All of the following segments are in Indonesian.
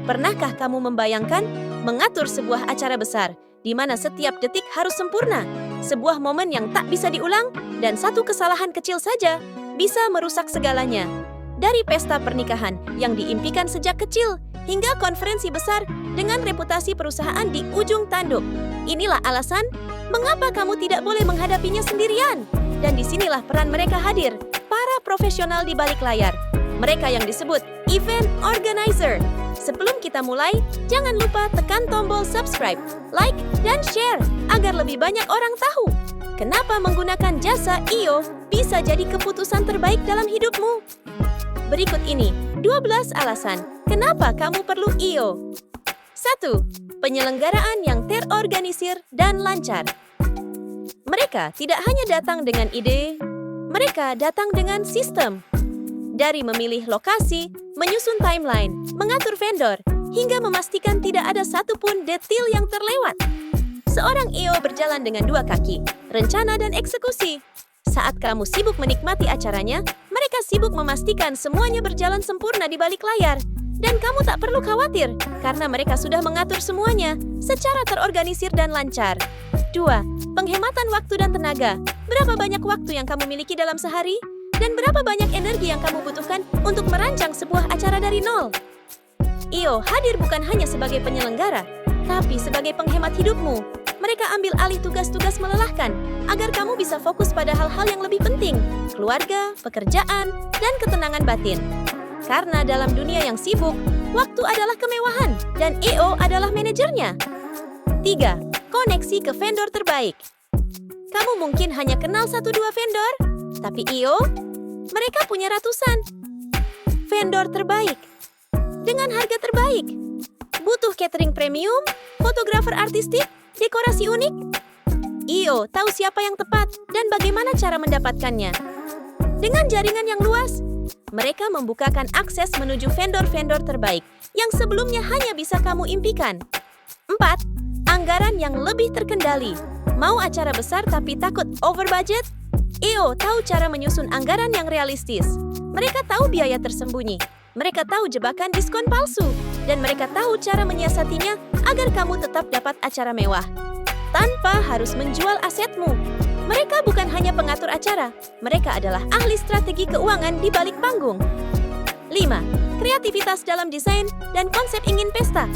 Pernahkah kamu membayangkan mengatur sebuah acara besar di mana setiap detik harus sempurna, sebuah momen yang tak bisa diulang, dan satu kesalahan kecil saja bisa merusak segalanya? Dari pesta pernikahan yang diimpikan sejak kecil hingga konferensi besar dengan reputasi perusahaan di ujung tanduk. Inilah alasan mengapa kamu tidak boleh menghadapinya sendirian. Dan disinilah peran mereka hadir, para profesional di balik layar. Mereka yang disebut event organizer. Sebelum kita mulai, jangan lupa tekan tombol subscribe, like, dan share agar lebih banyak orang tahu kenapa menggunakan jasa I.O bisa jadi keputusan terbaik dalam hidupmu. Berikut ini 12 alasan kenapa kamu perlu I.O. 1. Penyelenggaraan yang terorganisir dan lancar. Mereka tidak hanya datang dengan ide, mereka datang dengan sistem. Dari memilih lokasi, menyusun timeline, mengatur vendor, hingga memastikan tidak ada satupun detail yang terlewat. Seorang I.O berjalan dengan dua kaki, rencana dan eksekusi. Saat kamu sibuk menikmati acaranya, mereka sibuk memastikan semuanya berjalan sempurna di balik layar. Dan kamu tak perlu khawatir, karena mereka sudah mengatur semuanya secara terorganisir dan lancar. 2. Penghematan waktu dan tenaga. Berapa banyak waktu yang kamu miliki dalam sehari? Dan berapa banyak energi yang kamu butuhkan untuk merancang sebuah acara dari nol? I.O hadir bukan hanya sebagai penyelenggara, tapi sebagai penghemat hidupmu. Mereka ambil alih tugas-tugas melelahkan agar kamu bisa fokus pada hal-hal yang lebih penting, keluarga, pekerjaan, dan ketenangan batin. Karena dalam dunia yang sibuk, waktu adalah kemewahan dan I.O adalah manajernya. 3. Koneksi ke vendor terbaik. Kamu mungkin hanya kenal 1-2 vendor, tapi I.O, mereka punya ratusan vendor terbaik dengan harga terbaik. Butuh catering premium, fotografer artistik, dekorasi unik? I.O tahu siapa yang tepat dan bagaimana cara mendapatkannya. Dengan jaringan yang luas, mereka membukakan akses menuju vendor-vendor terbaik yang sebelumnya hanya bisa kamu impikan. 4. Anggaran yang lebih terkendali. Mau acara besar tapi takut over budget? I.O tahu cara menyusun anggaran yang realistis. Mereka tahu biaya tersembunyi. Mereka tahu jebakan diskon palsu. Dan mereka tahu cara menyiasatinya agar kamu tetap dapat acara mewah tanpa harus menjual asetmu. Mereka bukan hanya pengatur acara, mereka adalah ahli strategi keuangan di balik panggung. 5. Kreativitas dalam desain dan konsep ingin pesta.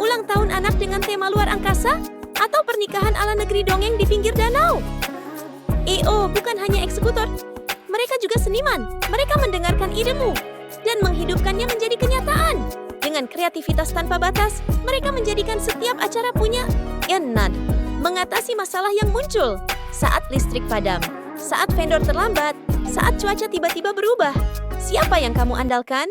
Ulang tahun anak dengan tema luar angkasa? Atau pernikahan ala negeri dongeng di pinggir danau? I.O bukan hanya eksekutor, mereka juga seniman. Mereka mendengarkan idemu dan menghidupkannya menjadi kenyataan. Dengan kreativitas tanpa batas, mereka menjadikan setiap acara punya enan. Mengatasi masalah yang muncul saat listrik padam, saat vendor terlambat, saat cuaca tiba-tiba berubah. Siapa yang kamu andalkan?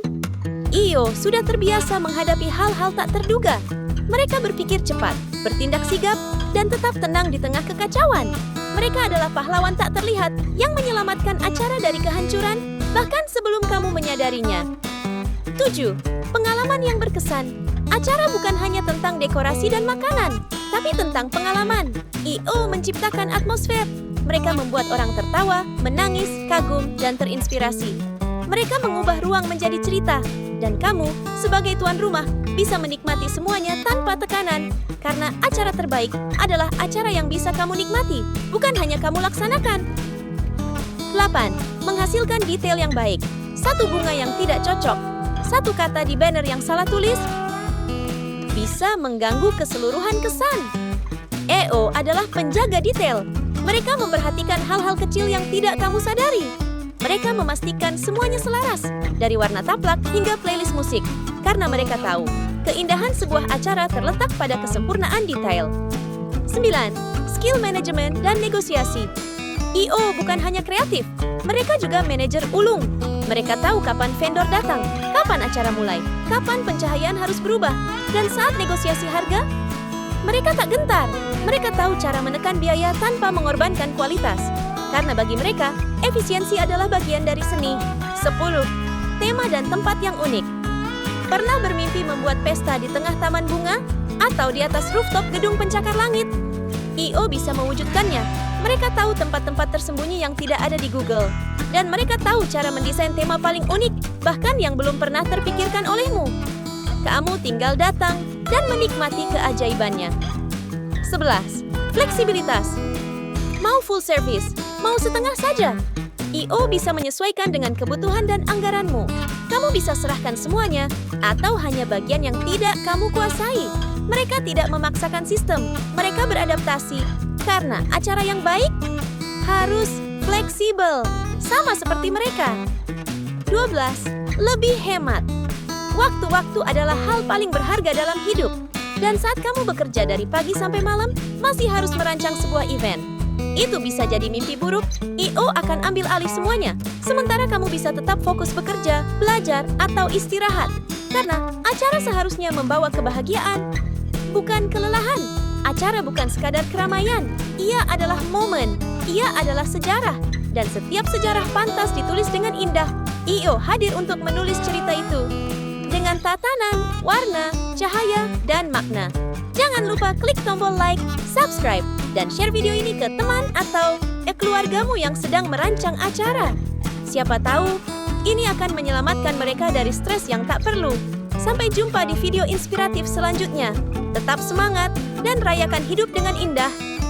I.O sudah terbiasa menghadapi hal-hal tak terduga. Mereka berpikir cepat, bertindak sigap, dan tetap tenang di tengah kekacauan. Mereka adalah pahlawan tak terlihat yang menyelamatkan acara dari kehancuran, bahkan sebelum kamu menyadarinya. 7. Pengalaman yang berkesan. Acara bukan hanya tentang dekorasi dan makanan, tapi tentang pengalaman. I.O menciptakan atmosfer. Mereka membuat orang tertawa, menangis, kagum, dan terinspirasi. Mereka mengubah ruang menjadi cerita, dan kamu, sebagai tuan rumah, bisa menikmati semuanya tanpa tekanan. Karena acara terbaik adalah acara yang bisa kamu nikmati, bukan hanya kamu laksanakan. 8. Menghasilkan detail yang baik. Satu bunga yang tidak cocok, satu kata di banner yang salah tulis, bisa mengganggu keseluruhan kesan. I.O adalah penjaga detail. Mereka memperhatikan hal-hal kecil yang tidak kamu sadari. Mereka memastikan semuanya selaras, dari warna taplak hingga playlist musik. Karena mereka tahu, keindahan sebuah acara terletak pada kesempurnaan detail. 9. Skill manajemen dan negosiasi. I.O bukan hanya kreatif, mereka juga manajer ulung. Mereka tahu kapan vendor datang, kapan acara mulai, kapan pencahayaan harus berubah, dan saat negosiasi harga, mereka tak gentar. Mereka tahu cara menekan biaya tanpa mengorbankan kualitas. Karena bagi mereka, efisiensi adalah bagian dari seni. 10. Tema dan tempat yang unik. Pernah bermimpi membuat pesta di tengah taman bunga? Atau di atas rooftop gedung pencakar langit? I.O bisa mewujudkannya. Mereka tahu tempat-tempat tersembunyi yang tidak ada di Google. Dan mereka tahu cara mendesain tema paling unik, bahkan yang belum pernah terpikirkan olehmu. Kamu tinggal datang dan menikmati keajaibannya. 11. Fleksibilitas. Mau full service, mau setengah saja. I.O. bisa menyesuaikan dengan kebutuhan dan anggaranmu. Kamu bisa serahkan semuanya atau hanya bagian yang tidak kamu kuasai. Mereka tidak memaksakan sistem, mereka beradaptasi. Karena acara yang baik harus fleksibel, sama seperti mereka. 12. Lebih hemat. Waktu-waktu adalah hal paling berharga dalam hidup. Dan saat kamu bekerja dari pagi sampai malam, masih harus merancang sebuah event. Itu bisa jadi mimpi buruk, I.O. akan ambil alih semuanya. Sementara kamu bisa tetap fokus bekerja, belajar, atau istirahat. Karena acara seharusnya membawa kebahagiaan, bukan kelelahan. Acara bukan sekadar keramaian, ia adalah momen, ia adalah sejarah. Dan setiap sejarah pantas ditulis dengan indah. I.O. hadir untuk menulis cerita itu dengan tatanan, warna, cahaya, dan makna. Jangan lupa klik tombol like, subscribe, dan share video ini ke teman atau keluargamu yang sedang merancang acara. Siapa tahu, ini akan menyelamatkan mereka dari stres yang tak perlu. Sampai jumpa di video inspiratif selanjutnya. Tetap semangat dan rayakan hidup dengan indah.